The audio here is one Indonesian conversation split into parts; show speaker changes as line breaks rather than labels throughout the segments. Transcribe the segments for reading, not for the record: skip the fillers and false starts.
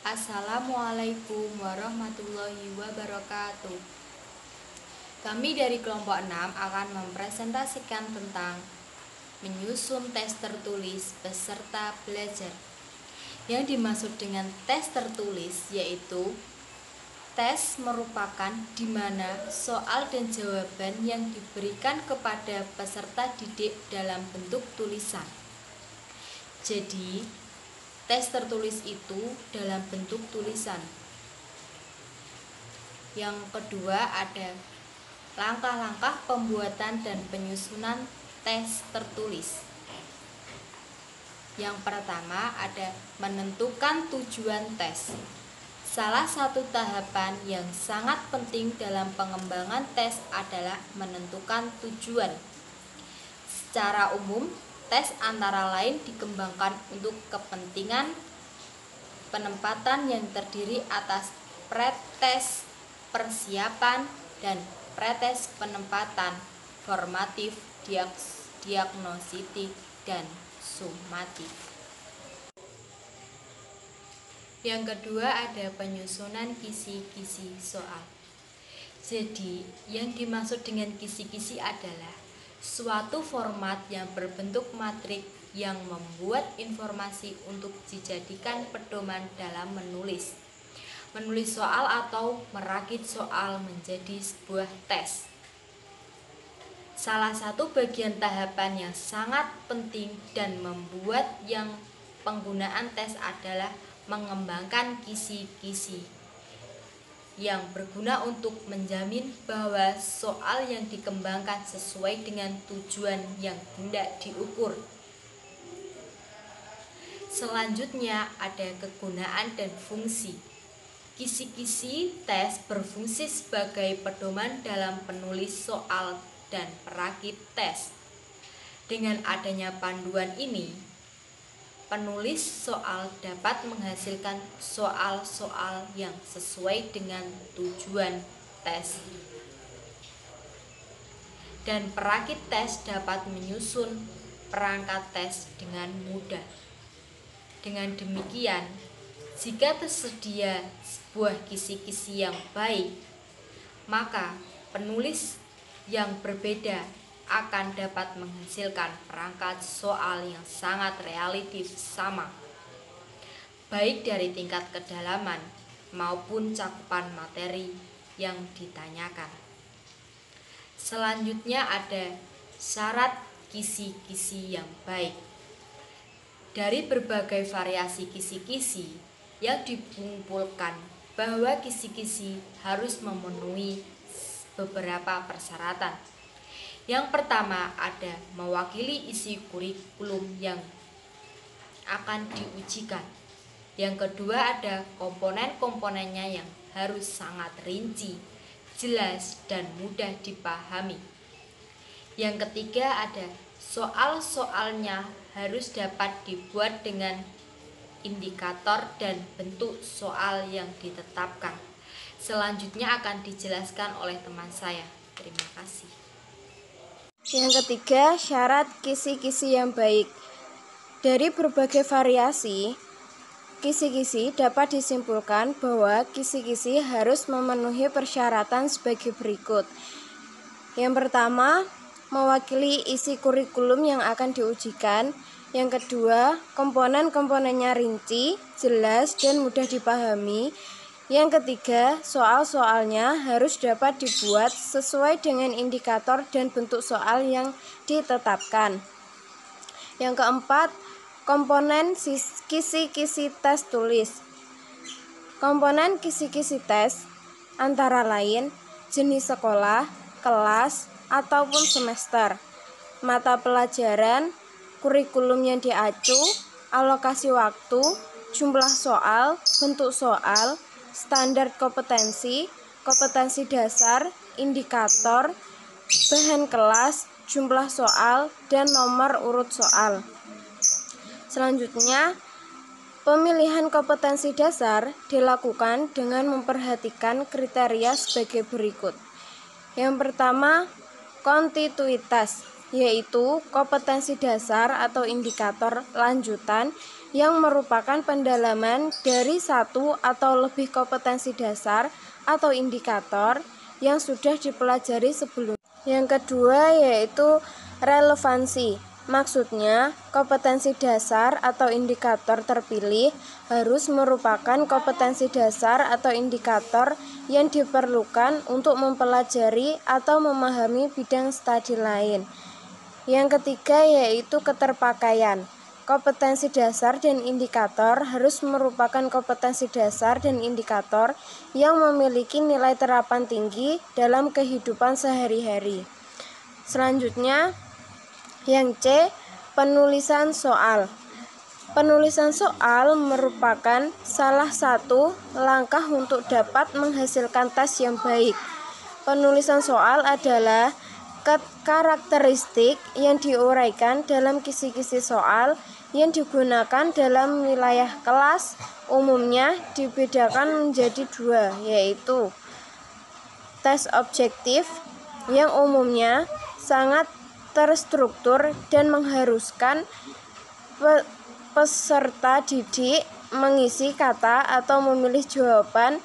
Assalamualaikum warahmatullahi wabarakatuh. Kami dari kelompok 6 akan mempresentasikan tentang menyusun tes tertulis peserta belajar. Yang dimaksud dengan tes tertulis yaitu tes merupakan di mana soal dan jawaban yang diberikan kepada peserta didik dalam bentuk tulisan. Jadi, tes tertulis itu dalam bentuk tulisan. Yang kedua ada langkah-langkah pembuatan dan penyusunan tes tertulis. Yang pertama ada menentukan tujuan tes. Salah satu tahapan yang sangat penting dalam pengembangan tes adalah menentukan tujuan. Secara umum, tes antara lain dikembangkan untuk kepentingan penempatan yang terdiri atas pretes persiapan dan pretes penempatan formatif, diagnostik, dan sumatif. Yang kedua ada penyusunan kisi-kisi soal. Jadi, yang dimaksud dengan kisi-kisi adalah suatu format yang berbentuk matrik yang membuat informasi untuk dijadikan pedoman dalam menulis soal atau merakit soal menjadi sebuah tes. Salah satu bagian tahapan yang sangat penting dan membuat yang penggunaan tes adalah mengembangkan kisi-kisi yang berguna untuk menjamin bahwa soal yang dikembangkan sesuai dengan tujuan yang hendak diukur. Selanjutnya ada kegunaan dan fungsi. Kisi-kisi tes berfungsi sebagai pedoman dalam penulis soal dan perakit tes. Dengan adanya panduan ini, penulis soal dapat menghasilkan soal-soal yang sesuai dengan tujuan tes. Dan perakit tes dapat menyusun perangkat tes dengan mudah. Dengan demikian, jika tersedia sebuah kisi-kisi yang baik, maka penulis yang berbeda akan dapat menghasilkan perangkat soal yang sangat relatif sama, baik dari tingkat kedalaman maupun cakupan materi yang ditanyakan. Selanjutnya ada syarat kisi-kisi yang baik. Dari berbagai variasi kisi-kisi yang dikumpulkan bahwa kisi-kisi harus memenuhi beberapa persyaratan. Yang pertama ada mewakili isi kurikulum yang akan diujikan. Yang kedua ada komponen-komponennya yang harus sangat rinci, jelas, dan mudah dipahami. Yang ketiga ada soal-soalnya harus dapat dibuat dengan indikator dan bentuk soal yang ditetapkan. Selanjutnya akan dijelaskan oleh teman saya. Terima kasih.
Yang ketiga, syarat kisi-kisi yang baik. Dari berbagai variasi kisi-kisi dapat disimpulkan bahwa kisi-kisi harus memenuhi persyaratan sebagai berikut. Yang pertama, mewakili isi kurikulum yang akan diujikan. Yang kedua, komponen-komponennya rinci, jelas, dan mudah dipahami. Yang ketiga, soal-soalnya harus dapat dibuat sesuai dengan indikator dan bentuk soal yang ditetapkan. Yang keempat, komponen kisi-kisi tes tulis. Komponen kisi-kisi tes antara lain jenis sekolah, kelas, ataupun semester, mata pelajaran, kurikulum yang diacu, alokasi waktu, jumlah soal, bentuk soal, standar kompetensi, kompetensi dasar, indikator, bahan kelas, jumlah soal, dan nomor urut soal. Selanjutnya, pemilihan kompetensi dasar dilakukan dengan memperhatikan kriteria sebagai berikut. Yang pertama, kontinuitas. yaitu kompetensi dasar atau indikator lanjutan yang merupakan pendalaman dari satu atau lebih kompetensi dasar atau indikator yang sudah dipelajari sebelumnya. Yang kedua yaitu relevansi. Maksudnya, kompetensi dasar atau indikator terpilih harus merupakan kompetensi dasar atau indikator yang diperlukan untuk mempelajari atau memahami bidang studi lain. Yang ketiga yaitu keterpakaian. Kompetensi dasar dan indikator harus merupakan kompetensi dasar dan indikator yang memiliki nilai terapan tinggi dalam kehidupan sehari-hari. Selanjutnya, yang C, penulisan soal. Penulisan soal merupakan salah satu langkah untuk dapat menghasilkan tes yang baik. Penulisan soal adalah karakteristik yang diuraikan dalam kisi-kisi soal yang digunakan dalam wilayah kelas. Umumnya dibedakan menjadi dua, yaitu tes objektif yang umumnya sangat terstruktur dan mengharuskan peserta didik mengisi kata atau memilih jawaban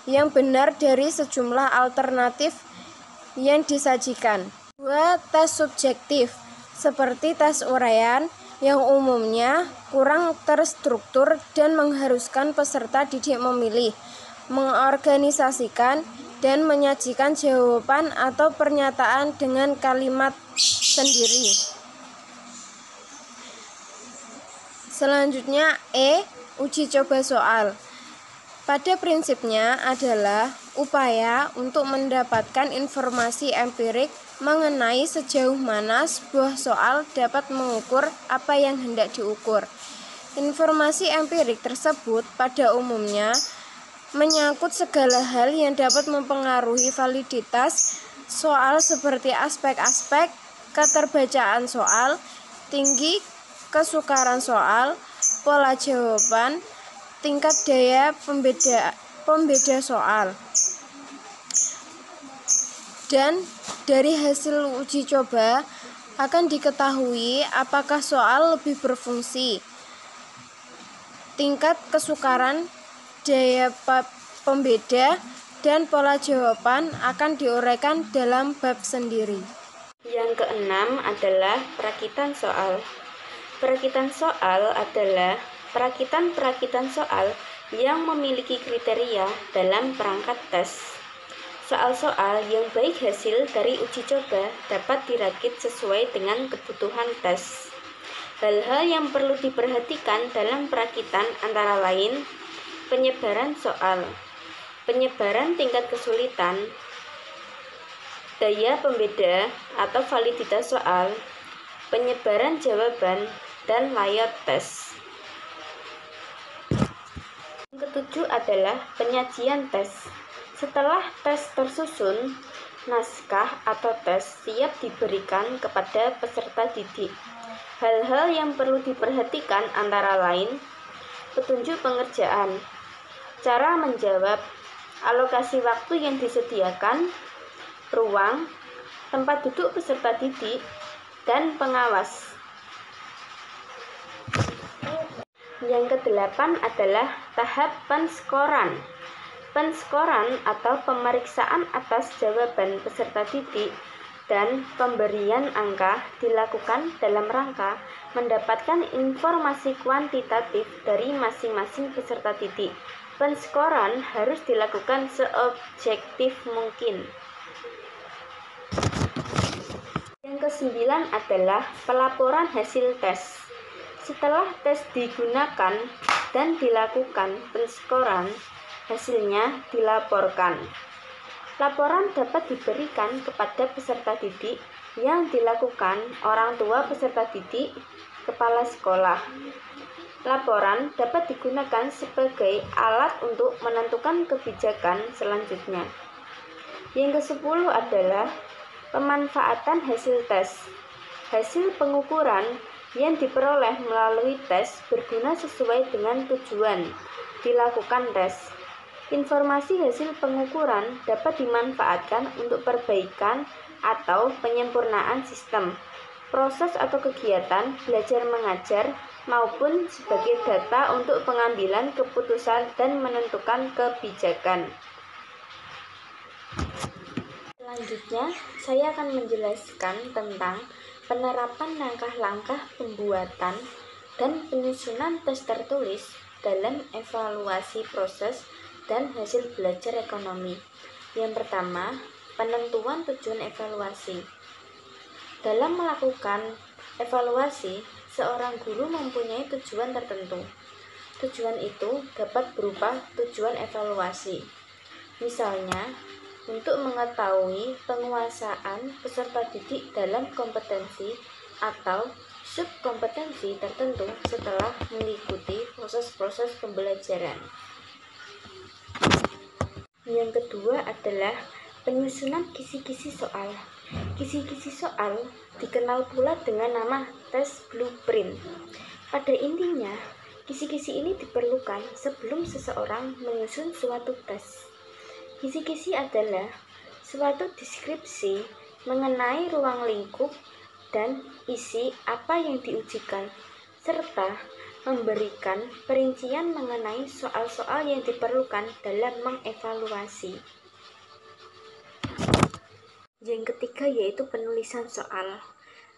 yang benar dari sejumlah alternatif yang disajikan. Dua, tes subjektif seperti tes uraian yang umumnya kurang terstruktur dan mengharuskan peserta didik memilih, mengorganisasikan, dan menyajikan jawaban atau pernyataan dengan kalimat sendiri. Selanjutnya E, uji coba soal. Pada prinsipnya adalah upaya untuk mendapatkan informasi empirik mengenai sejauh mana sebuah soal dapat mengukur apa yang hendak diukur. Informasi empirik tersebut pada umumnya menyangkut segala hal yang dapat mempengaruhi validitas soal seperti aspek-aspek keterbacaan soal, tinggi kesukaran soal, pola jawaban, tingkat daya pembeda soal. Dan dari hasil uji coba akan diketahui apakah soal lebih berfungsi. Tingkat kesukaran, daya pembeda, dan pola jawaban akan diuraikan dalam bab sendiri.
Yang keenam adalah perakitan soal. Perakitan soal adalah perakitan soal yang memiliki kriteria dalam perangkat tes. Soal-soal yang baik hasil dari uji coba dapat dirakit sesuai dengan kebutuhan tes. Hal-hal yang perlu diperhatikan dalam perakitan antara lain penyebaran soal, penyebaran tingkat kesulitan, daya pembeda atau validitas soal, penyebaran jawaban, dan layout tes. Yang ketujuh adalah penyajian tes. Setelah tes tersusun, naskah atau tes siap diberikan kepada peserta didik. Hal-hal yang perlu diperhatikan antara lain petunjuk pengerjaan, cara menjawab, alokasi waktu yang disediakan, ruang, tempat duduk peserta didik, dan pengawas. Yang kedelapan adalah tahap penskoran. Penskoran atau pemeriksaan atas jawaban peserta didik dan pemberian angka dilakukan dalam rangka mendapatkan informasi kuantitatif dari masing-masing peserta didik. Penskoran harus dilakukan seobjektif mungkin. Yang kesembilan adalah pelaporan hasil tes. Setelah tes digunakan dan dilakukan penskoran, hasilnya dilaporkan. Laporan dapat diberikan kepada peserta didik yang dilakukan orang tua peserta didik, kepala sekolah. Laporan dapat digunakan sebagai alat untuk menentukan kebijakan selanjutnya. Yang ke-10 adalah pemanfaatan hasil tes. Hasil pengukuran yang diperoleh melalui tes berguna sesuai dengan tujuan dilakukan tes. Informasi hasil pengukuran dapat dimanfaatkan untuk perbaikan atau penyempurnaan sistem. proses atau kegiatan belajar mengajar maupun sebagai data untuk pengambilan keputusan dan menentukan kebijakan. Selanjutnya, saya akan menjelaskan tentang penerapan langkah-langkah pembuatan dan penyusunan tes tertulis dalam evaluasi proses dan hasil belajar ekonomi. Yang pertama, penentuan tujuan evaluasi. Dalam melakukan evaluasi, seorang guru mempunyai tujuan tertentu. Tujuan itu dapat berupa tujuan evaluasi. Misalnya, untuk mengetahui penguasaan peserta didik dalam kompetensi atau subkompetensi tertentu setelah mengikuti proses-proses pembelajaran. Yang kedua adalah penyusunan kisi-kisi soal. Kisi-kisi soal dikenal pula dengan nama tes blueprint. Pada intinya, kisi-kisi ini diperlukan sebelum seseorang menyusun suatu tes. Kisi-kisi adalah suatu deskripsi mengenai ruang lingkup dan isi apa yang diujikan, serta memberikan perincian mengenai soal-soal yang diperlukan dalam mengevaluasi. Yang ketiga yaitu penulisan soal.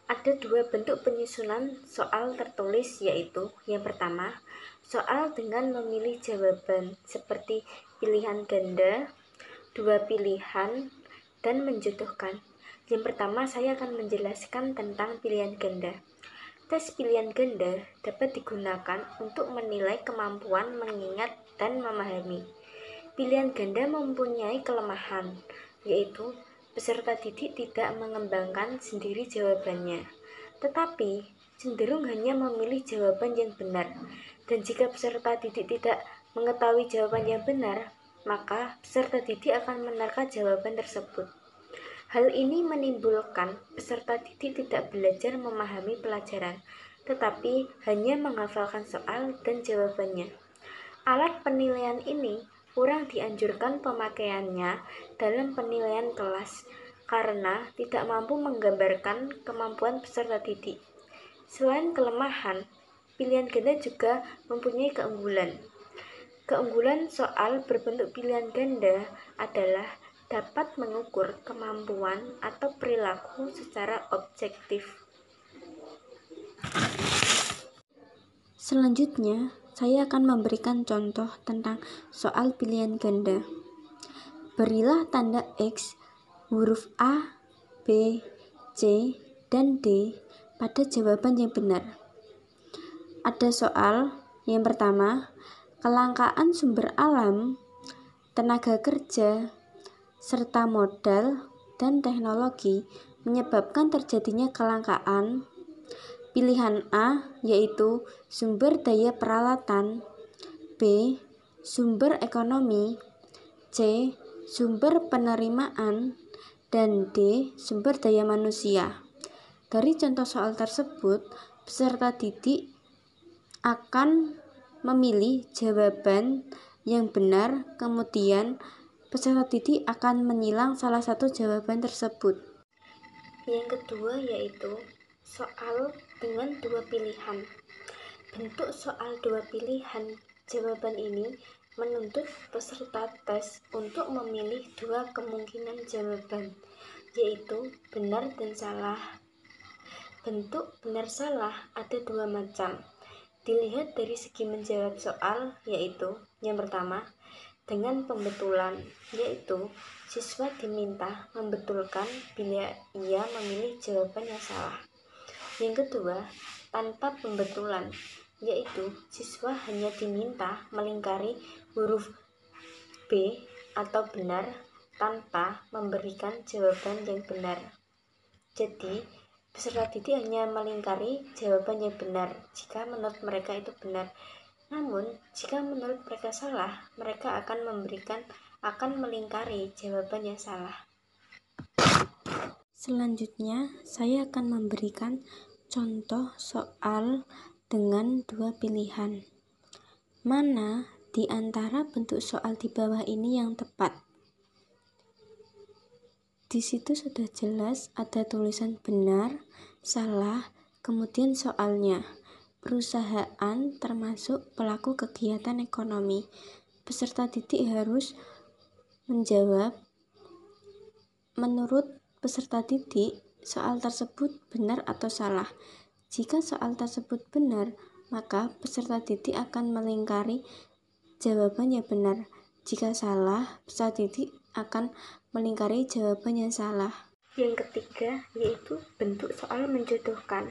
Ada dua bentuk penyusunan soal tertulis, yaitu yang pertama, soal dengan memilih jawaban seperti pilihan ganda, dua pilihan, dan menjodohkan. Yang pertama, saya akan menjelaskan tentang pilihan ganda. Tes pilihan ganda dapat digunakan untuk menilai kemampuan mengingat dan memahami. Pilihan ganda mempunyai kelemahan, yaitu peserta didik tidak mengembangkan sendiri jawabannya, tetapi cenderung hanya memilih jawaban yang benar. Dan jika peserta didik tidak mengetahui jawaban yang benar, maka peserta didik akan menerka jawaban tersebut. Hal ini menimbulkan peserta didik tidak belajar memahami pelajaran, tetapi hanya menghafalkan soal dan jawabannya. Alat penilaian ini kurang dianjurkan pemakaiannya dalam penilaian kelas karena tidak mampu menggambarkan kemampuan peserta didik. Selain kelemahan, pilihan ganda juga mempunyai keunggulan. Keunggulan soal berbentuk pilihan ganda adalah dapat mengukur kemampuan atau perilaku secara objektif. Selanjutnya, saya akan memberikan contoh tentang soal pilihan ganda. Berilah tanda X, huruf A, B, C, dan D pada jawaban yang benar. Ada soal yang pertama, kelangkaan sumber alam, tenaga kerja, serta modal dan teknologi menyebabkan terjadinya kelangkaan. Pilihan A yaitu sumber daya peralatan, B sumber ekonomi, C sumber penerimaan, dan D sumber daya manusia. Dari contoh soal tersebut, peserta didik akan memilih jawaban yang benar, kemudian peserta didik akan menyilang salah satu jawaban tersebut. Yang kedua yaitu soal dengan dua pilihan. Bentuk soal dua pilihan jawaban ini menuntut peserta tes untuk memilih dua kemungkinan jawaban, yaitu benar dan salah. Bentuk benar salah ada dua macam. Dilihat dari segi menjawab soal, yaitu yang pertama, dengan pembetulan, yaitu siswa diminta membetulkan bila ia memilih jawaban yang salah. Yang kedua, tanpa pembetulan, yaitu siswa hanya diminta melingkari huruf B atau benar tanpa memberikan jawaban yang benar. Jadi, peserta didik hanya melingkari jawaban yang benar jika menurut mereka itu benar. Namun, jika menurut mereka salah, mereka akan melingkari jawaban yang salah. Selanjutnya, saya akan memberikan contoh soal dengan dua pilihan. Mana di antara bentuk soal di bawah ini yang tepat? Di situ sudah jelas ada tulisan benar, salah, kemudian soalnya. Perusahaan termasuk pelaku kegiatan ekonomi. Peserta didik harus menjawab menurut peserta didik soal tersebut benar atau salah. Jika soal tersebut benar, maka peserta didik akan melingkari jawaban yang benar. Jika salah, peserta didik akan melingkari jawaban yang salah. Yang ketiga yaitu bentuk soal menjodohkan.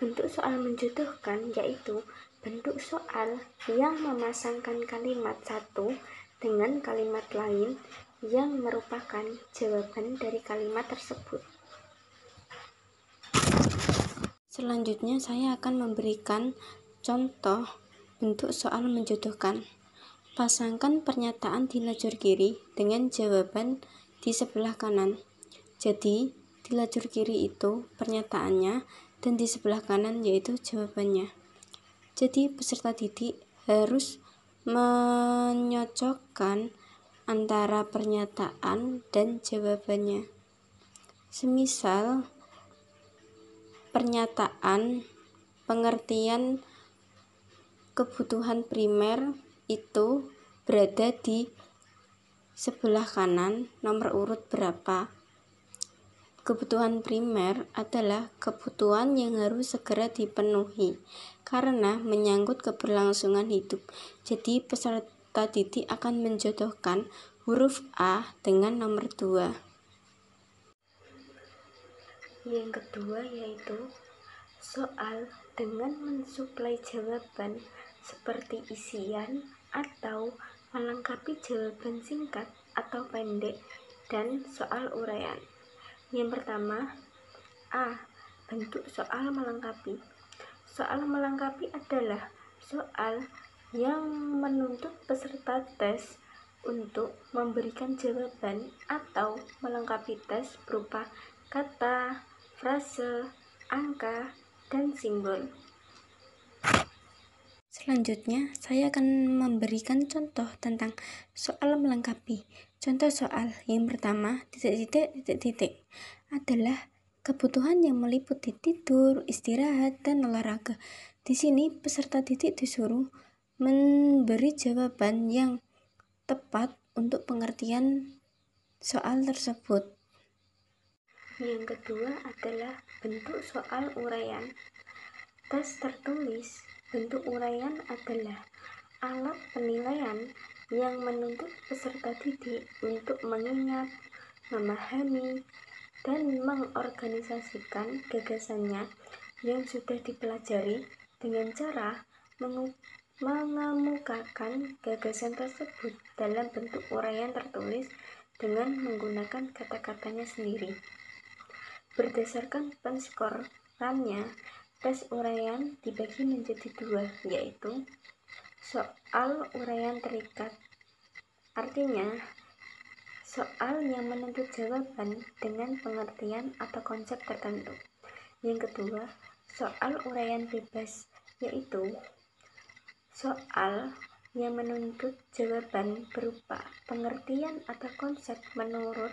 Bentuk soal menjodohkan yaitu bentuk soal yang memasangkan kalimat satu dengan kalimat lain yang merupakan jawaban dari kalimat tersebut. Selanjutnya saya akan memberikan contoh bentuk soal menjodohkan. Pasangkan pernyataan di lajur kiri dengan jawaban di sebelah kanan. Jadi, di lajur kiri itu pernyataannya dan di sebelah kanan yaitu jawabannya. Jadi, peserta didik harus menyocokkan antara pernyataan dan jawabannya. Semisal pernyataan pengertian kebutuhan primer itu berada di sebelah kanan nomor urut berapa. Kebutuhan primer adalah kebutuhan yang harus segera dipenuhi karena menyangkut keberlangsungan hidup. Jadi peserta didik akan menjodohkan huruf A dengan nomor 2. Yang kedua yaitu soal dengan mensuplai jawaban seperti isian atau melengkapi jawaban singkat atau pendek dan soal uraian. Yang pertama, A. Bentuk soal melengkapi. Soal melengkapi adalah soal yang menuntut peserta tes untuk memberikan jawaban atau melengkapi tes berupa kata, frase, angka, dan simbol. Selanjutnya, saya akan memberikan contoh tentang soal melengkapi. Contoh soal yang pertama, titik-titik adalah kebutuhan yang meliputi tidur, istirahat, dan olahraga. Di sini, peserta didik disuruh memberi jawaban yang tepat untuk pengertian soal tersebut. Yang kedua adalah bentuk soal uraian. Tes tertulis. Bentuk uraian adalah alat penilaian yang menuntut peserta didik untuk mengingat, memahami, dan mengorganisasikan gagasannya yang sudah dipelajari dengan cara mengemukakan gagasan tersebut dalam bentuk uraian tertulis dengan menggunakan kata-katanya sendiri. Berdasarkan penskorannya, tes uraian dibagi menjadi 2, yaitu soal uraian terikat. Artinya, soal yang menuntut jawaban dengan pengertian atau konsep tertentu. Yang kedua, soal uraian bebas, yaitu soal yang menuntut jawaban berupa pengertian atau konsep menurut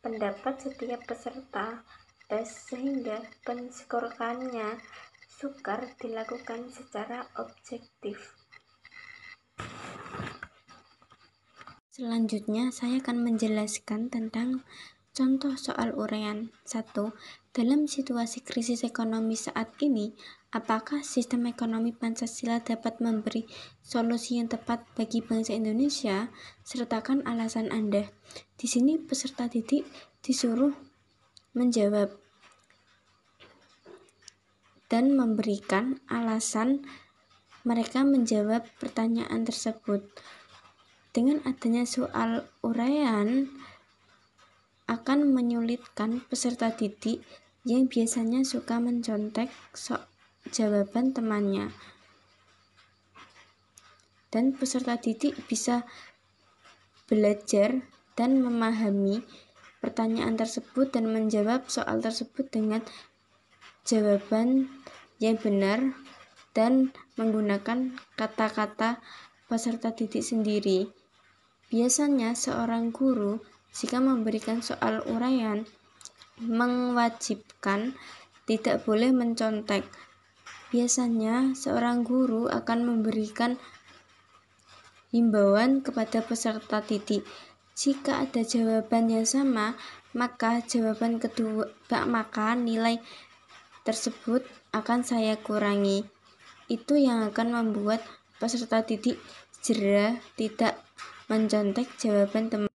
pendapat setiap peserta tes sehingga penskorannya sukar dilakukan secara objektif. Selanjutnya saya akan menjelaskan tentang contoh soal uraian. 1. Dalam situasi krisis ekonomi saat ini, apakah sistem ekonomi Pancasila dapat memberi solusi yang tepat bagi bangsa Indonesia? Sertakan alasan Anda. Di sini peserta didik disuruh menjawab dan memberikan alasan mereka menjawab pertanyaan tersebut. Dengan adanya soal uraian akan menyulitkan peserta didik yang biasanya suka mencontek jawaban temannya. Dan peserta didik bisa belajar dan memahami pertanyaan tersebut dan menjawab soal tersebut dengan jawaban yang benar dan menggunakan kata-kata peserta didik sendiri. Biasanya seorang guru Jika memberikan soal uraian mewajibkan, tidak boleh mencontek. Biasanya, seorang guru akan memberikan himbauan kepada peserta didik. Jika ada jawaban yang sama, maka nilai tersebut akan saya kurangi. Itu yang akan membuat peserta didik jera tidak mencontek jawaban teman.